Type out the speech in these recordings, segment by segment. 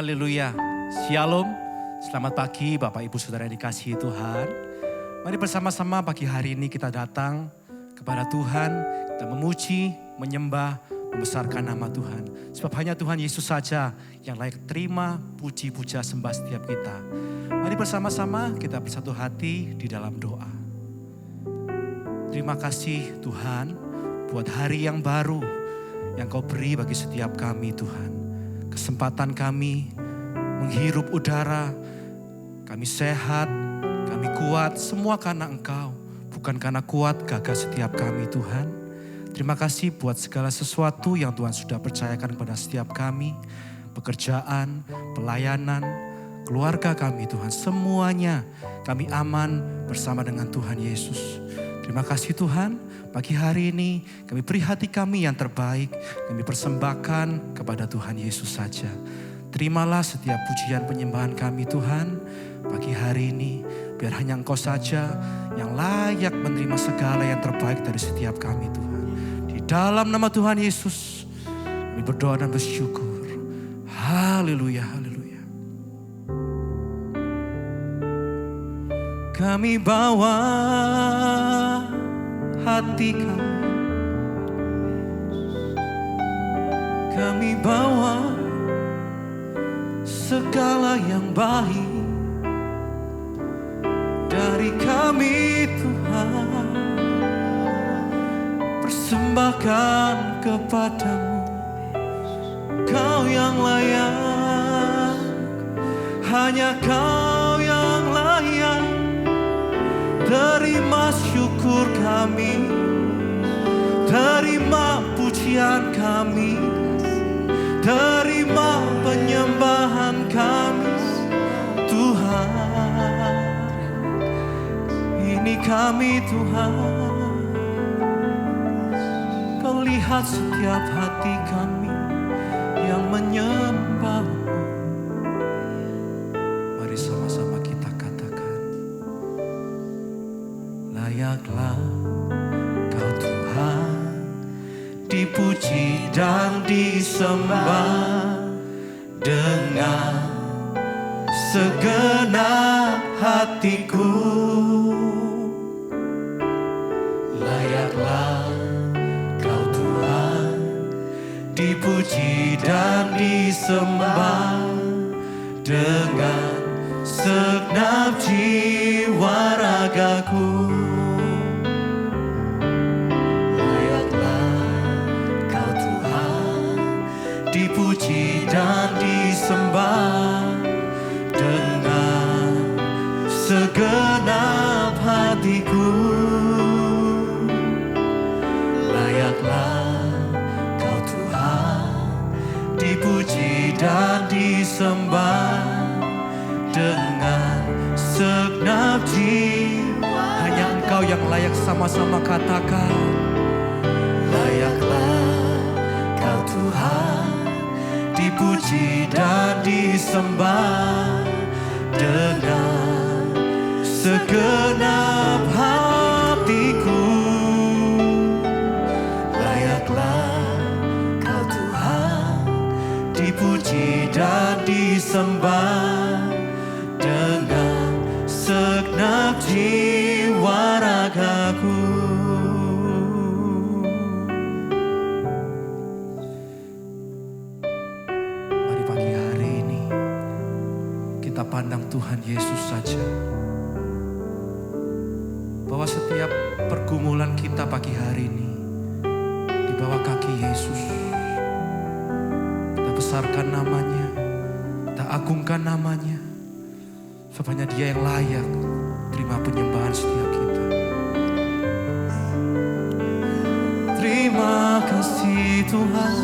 Haleluya. Shalom. Selamat pagi Bapak Ibu Saudara yang dikasihi Tuhan. Mari bersama-sama pagi hari ini kita datang kepada Tuhan. Kita memuji, menyembah, membesarkan nama Tuhan. Sebab hanya Tuhan Yesus saja yang layak terima puji, puja, sembah setiap kita. Mari bersama-sama kita bersatu hati di dalam doa. Terima kasih Tuhan buat hari yang baru yang Kau beri bagi setiap kami Tuhan. Kesempatan kami menghirup udara, kami sehat, kami kuat, semua karena Engkau. Bukan karena kuat gagah setiap kami Tuhan. Terima kasih buat segala sesuatu yang Tuhan sudah percayakan kepada setiap kami. Pekerjaan, pelayanan, keluarga kami Tuhan. Semuanya kami aman bersama dengan Tuhan Yesus. Terima kasih Tuhan, pagi hari ini kami beri hati kami yang terbaik. Kami persembahkan kepada Tuhan Yesus saja. Terimalah setiap pujian penyembahan kami Tuhan. Pagi hari ini biar hanya Engkau saja yang layak menerima segala yang terbaik dari setiap kami Tuhan. Di dalam nama Tuhan Yesus kami berdoa dan bersyukur. Haleluya, haleluya. Kami bawa hati kami bawa segala yang baik dari kami Tuhan, persembahkan kepadamu. Kau yang layak, hanya Kau yang layak. Terima syukur kami, terima pujian kami, terima penyembahan kami Tuhan. Ini kami Tuhan, Kau lihat setiap hati kami yang menyembah-Mu. Mari sama-sama kita katakan, layaklah Kau Tuhan, dipuji dan disembah dengan segenap hatiku. Layaklah Kau Tuhan, dipuji dan disembah dengan segenap jiwa ragaku. Dipuji dan disembah dengan segenap hatiku. Layaklah Kau Tuhan, dipuji dan disembah dengan segenap jiwa. Hanya Engkau yang layak, sama-sama katakan. Layaklah Kau Tuhan, dipuji dan disembah dengan segenap hatiku. Layaklah Kau Tuhan, dipuji dan disembah dengan segenap jiwa ragaku. Pandang Tuhan Yesus saja, bahwa setiap pergumulan kita pagi hari ini di bawah kaki Yesus. Kita besarkan namanya, kita agungkan namanya, sebab hanya Dia yang layak terima penyembahan setiap kita. Terima kasih Tuhan,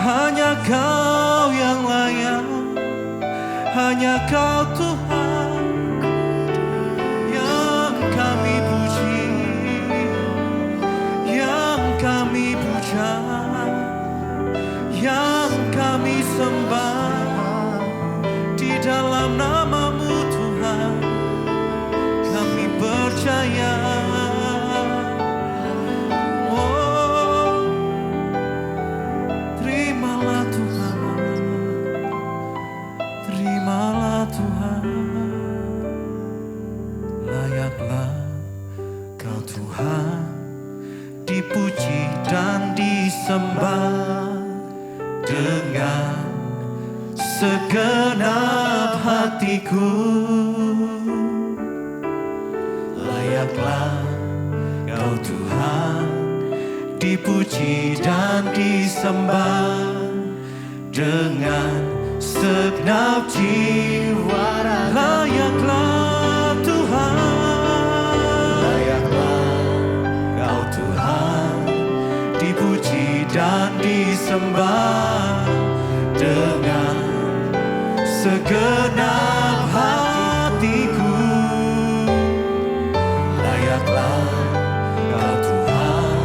hanya Kau yang layak. Hanya Kau Tuhan yang kami puji, yang kami puja, yang kami sembah. Di dalam nama-Mu Tuhan kami percaya. Oh, terimalah Tuhan. segenap hatiku. Layaklah Kau Tuhan, dipuji dan disembah dengan segenap jiwa raga. Layaklah Tuhan, layaklah Kau Tuhan, dipuji dan disembah dengan segenap hatiku. Layaklah Kau Tuhan,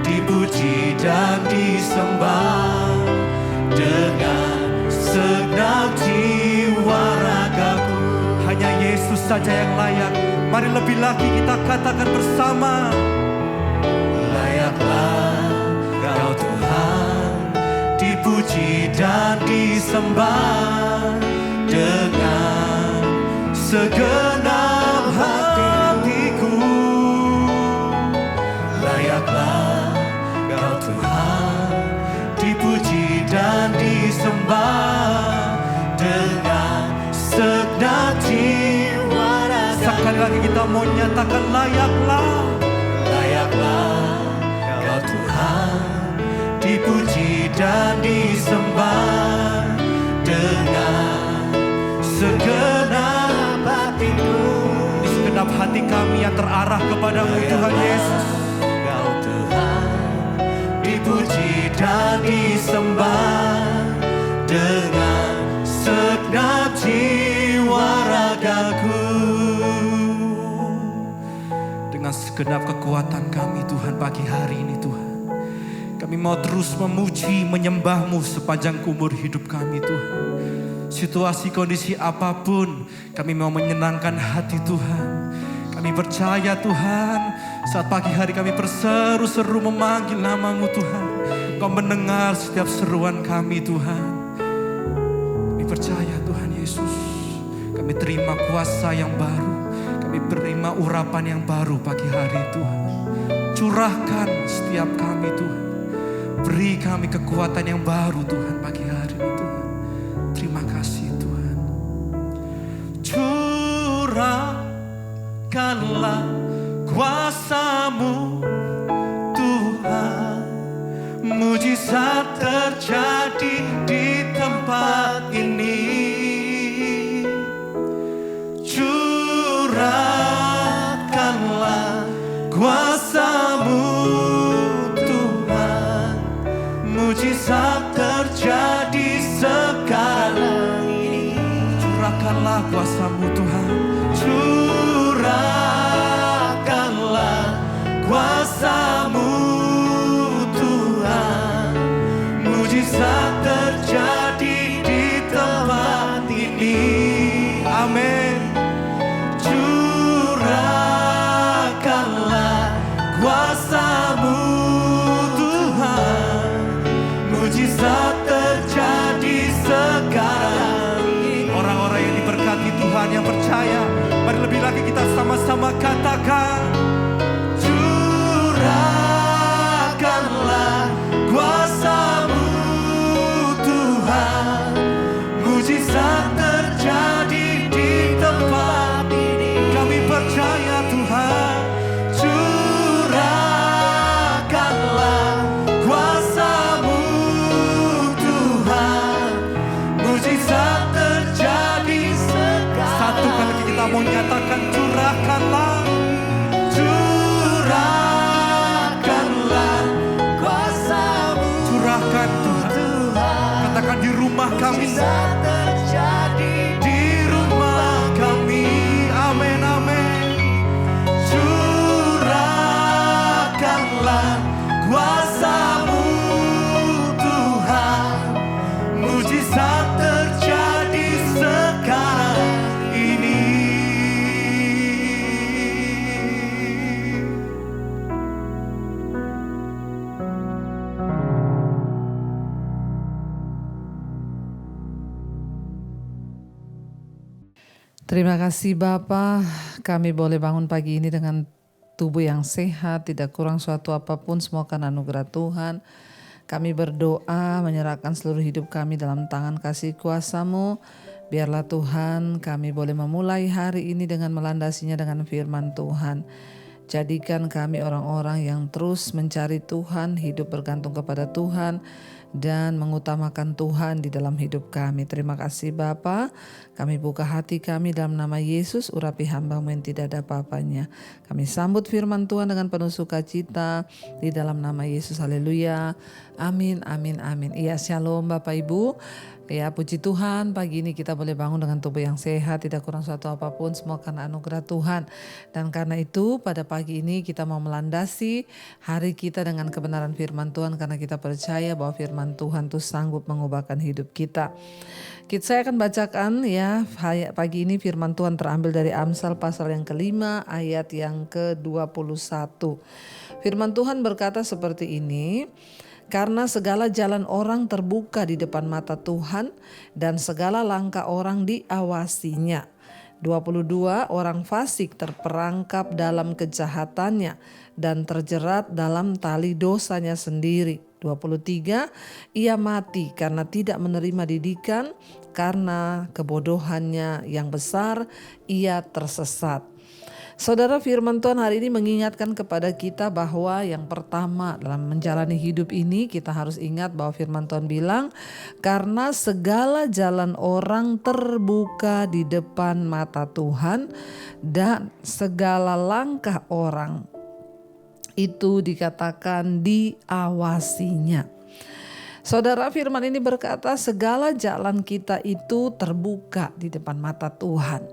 dipuji dan disembah dengan segenap jiwa ragaku. Hanya Yesus saja yang layak. Mari lebih lagi kita katakan bersama. Layaklah Kau Tuhan, dipuji dan disembah dengan segenap hatiku. Layaklah Kau Tuhan, dipuji dan disembah dengan segenap jiwa raga. Sekali lagi kita mau nyatakan layaklah, layaklah Kau Tuhan, dipuji dan disembah dengan segenap hatiku. Di segenap hati kami yang terarah kepadamu Tuhan Yesus. Kau Tuhan, dipuji dan disembah dengan segenap jiwa ragaku. Dengan segenap kekuatan kami Tuhan pagi hari ini Tuhan, kami mau terus memuji, menyembah-Mu sepanjang umur hidup kami Tuhan. Situasi kondisi apapun, kami mau menyenangkan hati Tuhan. Kami percaya Tuhan, saat pagi hari kami berseru-seru memanggil nama-Mu Tuhan, Kau mendengar setiap seruan kami Tuhan. Kami percaya Tuhan Yesus, kami terima kuasa yang baru, kami terima urapan yang baru pagi hari Tuhan. Curahkan setiap kami Tuhan. Beri kami kekuatan yang baru Tuhan pagi hari ini Tuhan. Terima kasih Tuhan. Curahkanlah kuasa-Mu Tuhan. Mujizat terjadi di tempat ini. Curahkanlah kuasa-Mu Tuhan. Mujizat terjadi sekarang ini. Curahkanlah kuasa-Mu Tuhan. Curahkanlah kuasa-Mu Tuhan. Mujizat terjadi di tempat ini. Amin. Curahkanlah kuasa-Mu Tuhan. Mujizat terjadi sekarang. Orang-orang yang diberkati Tuhan yang percaya, mari lebih lagi kita sama-sama katakan. Curahkanlah kuasa-Mu Tuhan. Mujizat terjadi di tempat ini. Kami percaya Tuhan. Curahkanlah kuasa-Mu Tuhan. Mujizat terjadi sekarang. Satu kali kita mau nyatakan curahkanlah. Curahkanlah kuasa-Mu. Curahkan Tuhan. Katakan di rumah kami. Di rumah kami. Amin, amin. Curahkanlah kuasa-Mu Tuhan. Mujizat terjadi sekarang ini. Terima kasih Bapa, kami boleh bangun pagi ini dengan tubuh yang sehat, tidak kurang suatu apapun, semua karena anugerah Tuhan. Kami berdoa menyerahkan seluruh hidup kami dalam tangan kasih kuasa-Mu. Biarlah Tuhan kami boleh memulai hari ini dengan melandasinya dengan firman Tuhan. Jadikan kami orang-orang yang terus mencari Tuhan, hidup bergantung kepada Tuhan, dan mengutamakan Tuhan di dalam hidup kami. Terima kasih Bapa. Kami buka hati kami dalam nama Yesus, urapi hamba-Mu yang tidak ada apa-apanya. Kami sambut firman Tuhan dengan penuh sukacita di dalam nama Yesus. Haleluya. Amin, amin, amin. Iya, shalom Bapak Ibu. Ya, puji Tuhan, pagi ini kita boleh bangun dengan tubuh yang sehat, tidak kurang suatu apapun, semua karena anugerah Tuhan. Dan karena itu pada pagi ini kita mau melandasi hari kita dengan kebenaran firman Tuhan, karena kita percaya bahwa firman Tuhan itu sanggup mengubahkan hidup kita. Saya akan bacakan ya pagi ini firman Tuhan terambil dari Amsal pasal yang ke-5 ayat yang ke-21. Firman Tuhan berkata seperti ini. Karena segala jalan orang terbuka di depan mata Tuhan dan segala langkah orang diawasinya. 22 Orang fasik terperangkap dalam kejahatannya dan terjerat dalam tali dosanya sendiri. 23 Ia mati karena tidak menerima didikan, karena kebodohannya yang besar ia tersesat. Saudara, firman Tuhan hari ini mengingatkan kepada kita bahwa yang pertama dalam menjalani hidup ini kita harus ingat bahwa firman Tuhan bilang karena segala jalan orang terbuka di depan mata Tuhan dan segala langkah orang itu dikatakan diawasinya. Saudara, firman ini berkata segala jalan kita itu terbuka di depan mata Tuhan.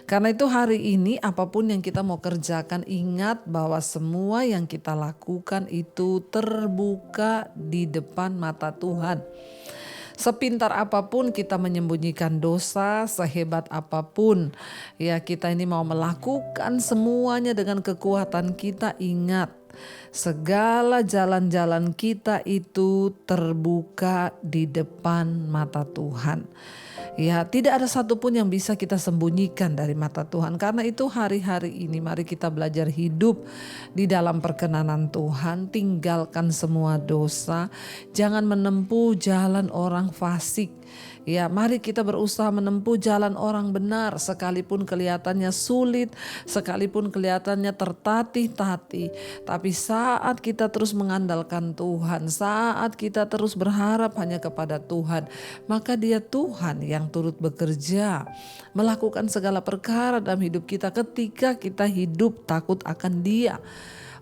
Karena itu hari ini apapun yang kita mau kerjakan, ingat bahwa semua yang kita lakukan itu terbuka di depan mata Tuhan. Sepintar apapun kita menyembunyikan dosa, sehebat apapun ya kita ini mau melakukan semuanya dengan kekuatan kita, ingat segala jalan-jalan kita itu terbuka di depan mata Tuhan. Ya, tidak ada satupun yang bisa kita sembunyikan dari mata Tuhan. Karena itu hari-hari ini mari kita belajar hidup di dalam perkenanan Tuhan. Tinggalkan semua dosa. Jangan menempuh jalan orang fasik. Ya, mari kita berusaha menempuh jalan orang benar, sekalipun kelihatannya sulit, sekalipun kelihatannya tertatih-tatih. Tapi saat kita terus mengandalkan Tuhan, saat kita terus berharap hanya kepada Tuhan, maka Dia Tuhan yang turut bekerja, melakukan segala perkara dalam hidup kita ketika kita hidup takut akan Dia.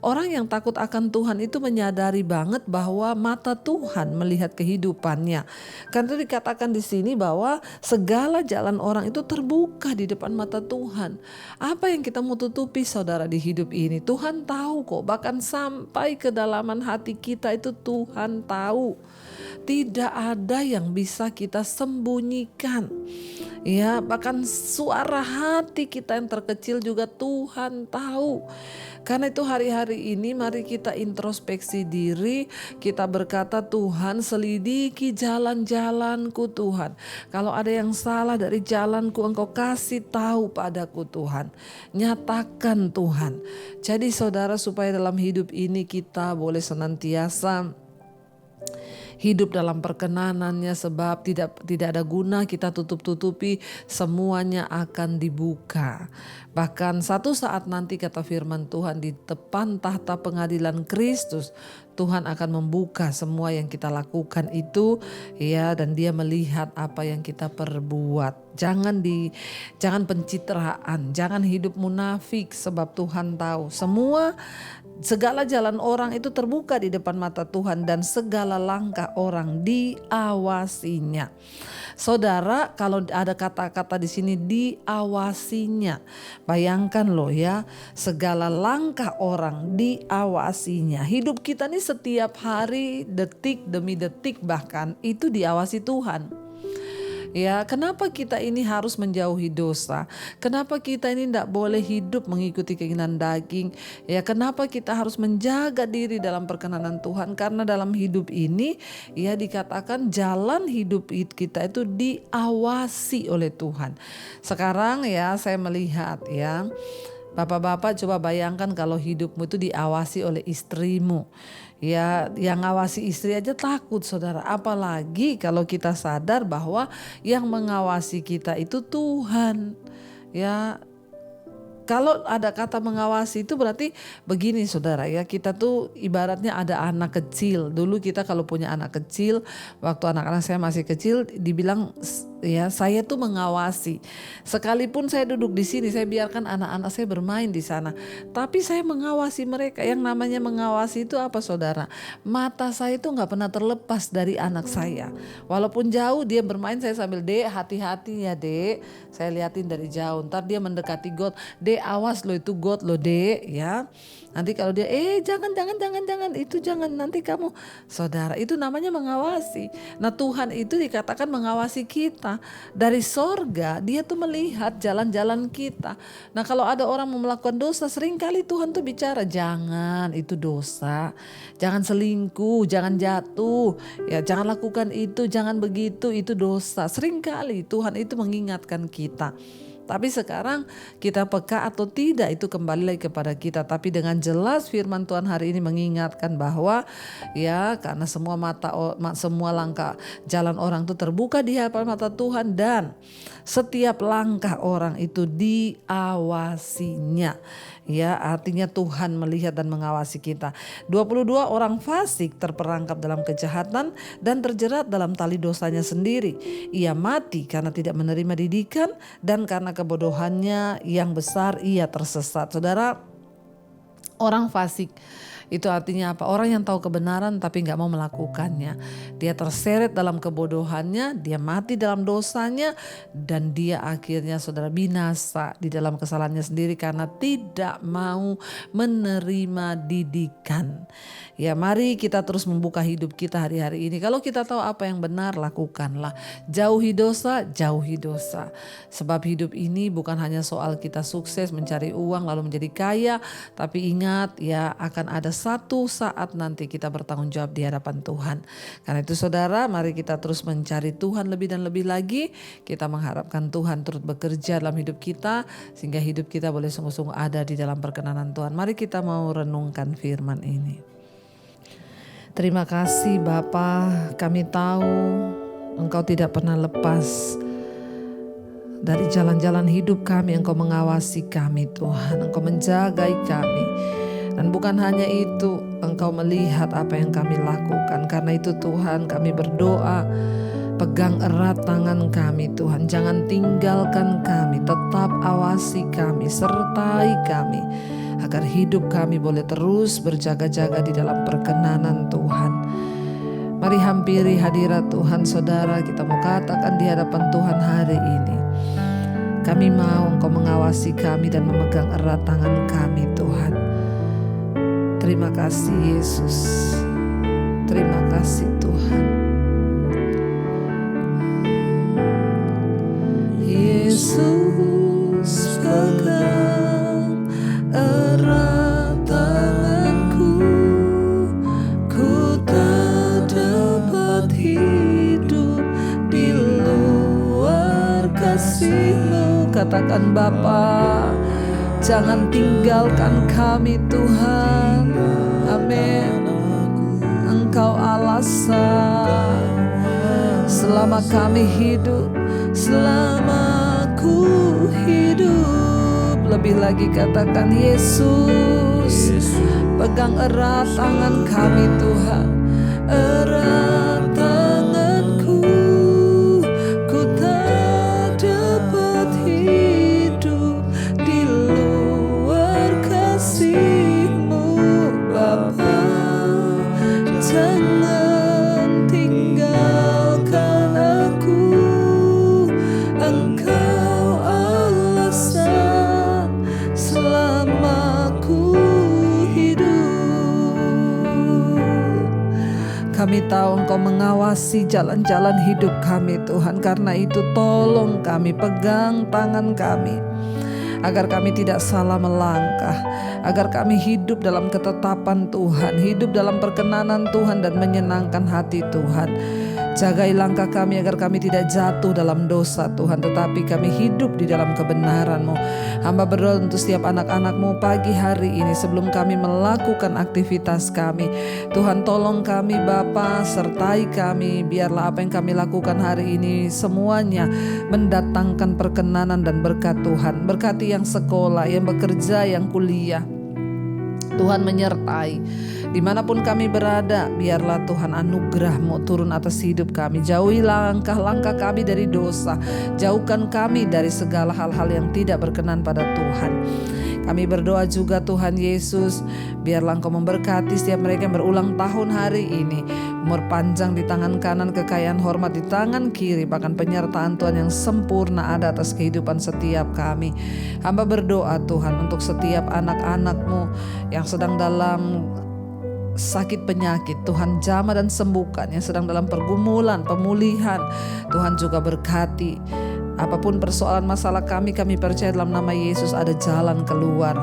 Orang yang takut akan Tuhan itu menyadari banget bahwa mata Tuhan melihat kehidupannya. Karena itu dikatakan di sini bahwa segala jalan orang itu terbuka di depan mata Tuhan. Apa yang kita mau tutupi saudara di hidup ini? Tuhan tahu kok, bahkan sampai kedalaman hati kita itu Tuhan tahu. Tidak ada yang bisa kita sembunyikan. Ya, bahkan suara hati kita yang terkecil juga Tuhan tahu. Karena itu hari-hari ini mari kita introspeksi diri, kita berkata Tuhan selidiki jalan-jalanku Tuhan. Kalau ada yang salah dari jalanku Engkau kasih tahu padaku Tuhan. Nyatakan Tuhan. Jadi saudara, supaya dalam hidup ini kita boleh senantiasa hidup dalam perkenanannya, sebab tidak ada guna kita tutup-tutupi, semuanya akan dibuka. Bahkan satu saat nanti kata firman Tuhan di depan tahta pengadilan Kristus, Tuhan akan membuka semua yang kita lakukan itu ya, dan Dia melihat apa yang kita perbuat. Jangan pencitraan, jangan hidup munafik, sebab Tuhan tahu segala jalan orang itu terbuka di depan mata Tuhan dan segala langkah orang diawasinya. Saudara, kalau ada kata-kata di sini diawasinya, bayangkan loh ya, segala langkah orang diawasinya. Hidup kita nih setiap hari, detik demi detik bahkan itu diawasi Tuhan. Ya, kenapa kita ini harus menjauhi dosa? Kenapa kita ini tidak boleh hidup mengikuti keinginan daging? Ya, kenapa kita harus menjaga diri dalam perkenanan Tuhan? Karena dalam hidup ini, ya dikatakan jalan hidup kita itu diawasi oleh Tuhan. Sekarang ya saya melihat ya, Bapak-bapak coba bayangkan kalau hidupmu itu diawasi oleh istrimu. Ya, yang ngawasi istri aja takut saudara. Apalagi kalau kita sadar bahwa yang mengawasi kita itu Tuhan. Ya, kalau ada kata mengawasi itu berarti begini saudara ya, kita tuh ibaratnya ada anak kecil. Dulu kita kalau punya anak kecil, waktu anak-anak saya masih kecil dibilang ya saya tuh mengawasi. Sekalipun saya duduk di sini, saya biarkan anak-anak saya bermain di sana. Tapi saya mengawasi mereka. Yang namanya mengawasi itu apa saudara? Mata saya itu gak pernah terlepas dari anak saya. Walaupun jauh dia bermain, saya sambil, "Dek, hati-hati ya dek." Saya liatin dari jauh. Ntar dia mendekati got, "Dek, awas lo itu got lo dek ya." Nanti kalau dia jangan itu jangan, nanti kamu, saudara, itu namanya mengawasi. Nah Tuhan itu dikatakan mengawasi kita dari sorga. Dia tuh melihat jalan-jalan kita. Nah kalau ada orang mau melakukan dosa, seringkali Tuhan tuh bicara, "Jangan, itu dosa. Jangan selingkuh, jangan jatuh, ya jangan lakukan itu, jangan begitu, itu dosa." Seringkali Tuhan itu mengingatkan kita. Tapi sekarang kita peka atau tidak itu kembali lagi kepada kita. Tapi dengan jelas firman Tuhan hari ini mengingatkan bahwa ya karena semua langkah jalan orang itu terbuka di hadapan mata Tuhan, dan setiap langkah orang itu diawasinya. Ya, artinya Tuhan melihat dan mengawasi kita. 22 orang fasik terperangkap dalam kejahatan dan terjerat dalam tali dosanya sendiri. Ia mati karena tidak menerima didikan, dan karena kebodohannya yang besar ia tersesat. Saudara, orang fasik itu artinya apa? Orang yang tahu kebenaran tapi gak mau melakukannya. Dia terseret dalam kebodohannya, dia mati dalam dosanya, dan dia akhirnya saudara binasa di dalam kesalahannya sendiri karena tidak mau menerima didikan. Ya, mari kita terus membuka hidup kita hari-hari ini. Kalau kita tahu apa yang benar, lakukanlah. Jauhi dosa, jauhi dosa. Sebab hidup ini bukan hanya soal kita sukses mencari uang lalu menjadi kaya, tapi ingat ya akan ada satu saat nanti kita bertanggung jawab di hadapan Tuhan. Karena itu saudara, mari kita terus mencari Tuhan lebih dan lebih lagi. Kita mengharapkan Tuhan turut bekerja dalam hidup kita sehingga hidup kita boleh sungguh-sungguh ada di dalam perkenanan Tuhan. Mari kita mau renungkan firman ini. Terima kasih Bapa, kami tahu Engkau tidak pernah lepas dari jalan-jalan hidup kami. Engkau mengawasi kami Tuhan, Engkau menjagai kami. Dan bukan hanya itu, Engkau melihat apa yang kami lakukan. Karena itu Tuhan, kami berdoa, pegang erat tangan kami Tuhan. Jangan tinggalkan kami, tetap awasi kami, sertai kami. Agar hidup kami boleh terus berjaga-jaga di dalam perkenanan Tuhan. Mari hampiri hadirat Tuhan saudara, kita mau katakan di hadapan Tuhan hari ini. Kami mau Engkau mengawasi kami dan memegang erat tangan kami Tuhan. Terima kasih Yesus. Terima kasih Tuhan. Yesus pegang erat tanganku, ku tak dapat hidup di luar kasih-Mu. Katakan Bapa, jangan tinggalkan kami Tuhan. Amin. Engkau alasan selama kami hidup, selama ku hidup. Lebih lagi katakan Yesus, pegang erat tangan kami Tuhan. Erat tanganku, ku tak dapat hidup di luar kasih-Mu Bapa. Jangan tinggalkan aku, Engkau alasan selama ku hidup. Kami tahu Engkau mengawasi jalan-jalan hidup kami Tuhan. Karena itu tolong kami, pegang tangan kami, agar kami tidak salah melangkah, agar kami hidup dalam ketetapan Tuhan, hidup dalam perkenanan Tuhan dan menyenangkan hati Tuhan. Jagai langkah kami agar kami tidak jatuh dalam dosa Tuhan, tetapi kami hidup di dalam kebenaran-Mu. Hamba berdoa untuk setiap anak-anak-Mu pagi hari ini sebelum kami melakukan aktivitas kami. Tuhan, tolong kami Bapa, sertai kami, biarlah apa yang kami lakukan hari ini semuanya mendatangkan perkenanan dan berkat Tuhan. Berkati yang sekolah, yang bekerja, yang kuliah. Tuhan menyertai dimanapun kami berada, biarlah Tuhan anugerah-Mu turun atas hidup kami. Jauhi langkah-langkah kami dari dosa, jauhkan kami dari segala hal-hal yang tidak berkenan pada Tuhan. Kami berdoa juga Tuhan Yesus, biarlah Engkau memberkati setiap mereka yang berulang tahun hari ini. Umur panjang di tangan kanan, kekayaan hormat di tangan kiri, bahkan penyertaan Tuhan yang sempurna ada atas kehidupan setiap kami. Hamba berdoa Tuhan untuk setiap anak-anak-Mu yang sedang dalam sakit penyakit, Tuhan jamah dan sembuhkan. Yang sedang dalam pergumulan, pemulihan, Tuhan juga berkati. Apapun persoalan masalah kami percaya dalam nama Yesus ada jalan keluar.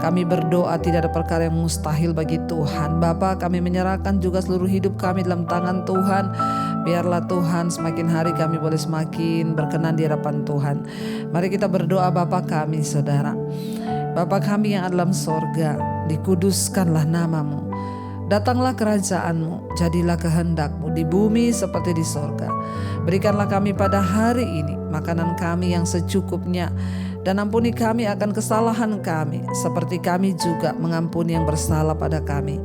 Kami berdoa tidak ada perkara yang mustahil bagi Tuhan. Bapa, kami menyerahkan juga seluruh hidup kami dalam tangan Tuhan. Biarlah Tuhan semakin hari kami boleh semakin berkenan di hadapan Tuhan. Mari kita berdoa Bapa kami saudara. Bapa kami yang ada dalam sorga, dikuduskanlah nama-Mu. Datanglah kerajaan-Mu, jadilah kehendak-Mu di bumi seperti di sorga. Berikanlah kami pada hari ini makanan kami yang secukupnya, dan ampuni kami akan kesalahan kami, seperti kami juga mengampuni yang bersalah pada kami.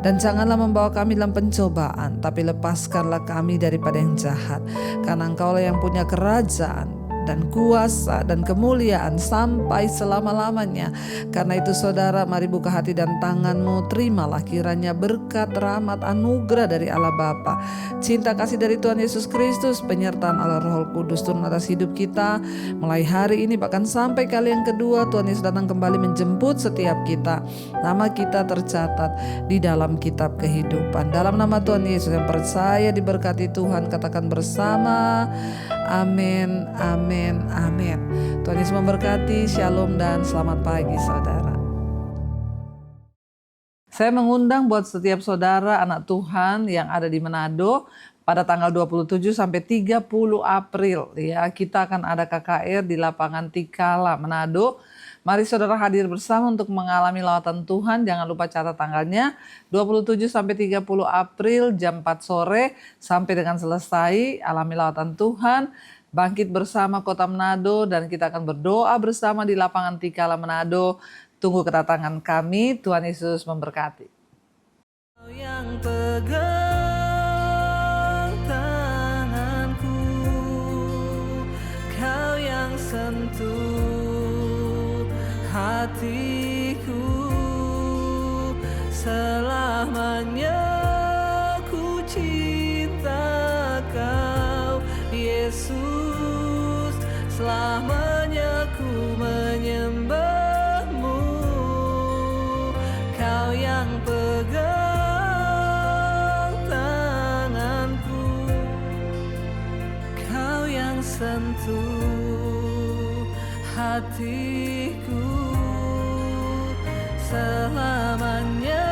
Dan janganlah membawa kami dalam pencobaan, tapi lepaskanlah kami daripada yang jahat. Karena Engkaulah yang punya kerajaan dan kuasa dan kemuliaan sampai selama-lamanya. Karena itu saudara, mari buka hati dan tangan-Mu, terimalah kiranya berkat, rahmat, anugerah dari Allah Bapa, cinta kasih dari Tuhan Yesus Kristus, penyertaan Allah Roh Kudus turun atas hidup kita mulai hari ini bahkan sampai kali yang kedua Tuhan Yesus datang kembali menjemput setiap kita. Nama kita tercatat di dalam kitab kehidupan. Dalam nama Tuhan Yesus yang percaya diberkati Tuhan, katakan bersama amin, amin, amin. Tuhan Yesus memberkati. Shalom dan selamat pagi saudara. Saya mengundang buat setiap saudara anak Tuhan yang ada di Manado pada tanggal 27 sampai 30 April ya, kita akan ada KKR di lapangan Tikala Manado. Mari saudara hadir bersama untuk mengalami lawatan Tuhan. Jangan lupa catat tanggalnya 27 sampai 30 April jam 4 sore sampai dengan selesai alami lawatan Tuhan. Bangkit bersama Kota Manado dan kita akan berdoa bersama di lapangan Tikala Manado. Tunggu kedatangan kami. Tuhan Yesus memberkati. Yang pegang tanganku, Kau yang sentuh hatiku, selamanya ku cinta Kau Yesus, selamanya ku menyembah-Mu. Kau yang pegang tanganku, Kau yang sentuh hatiku, selamanya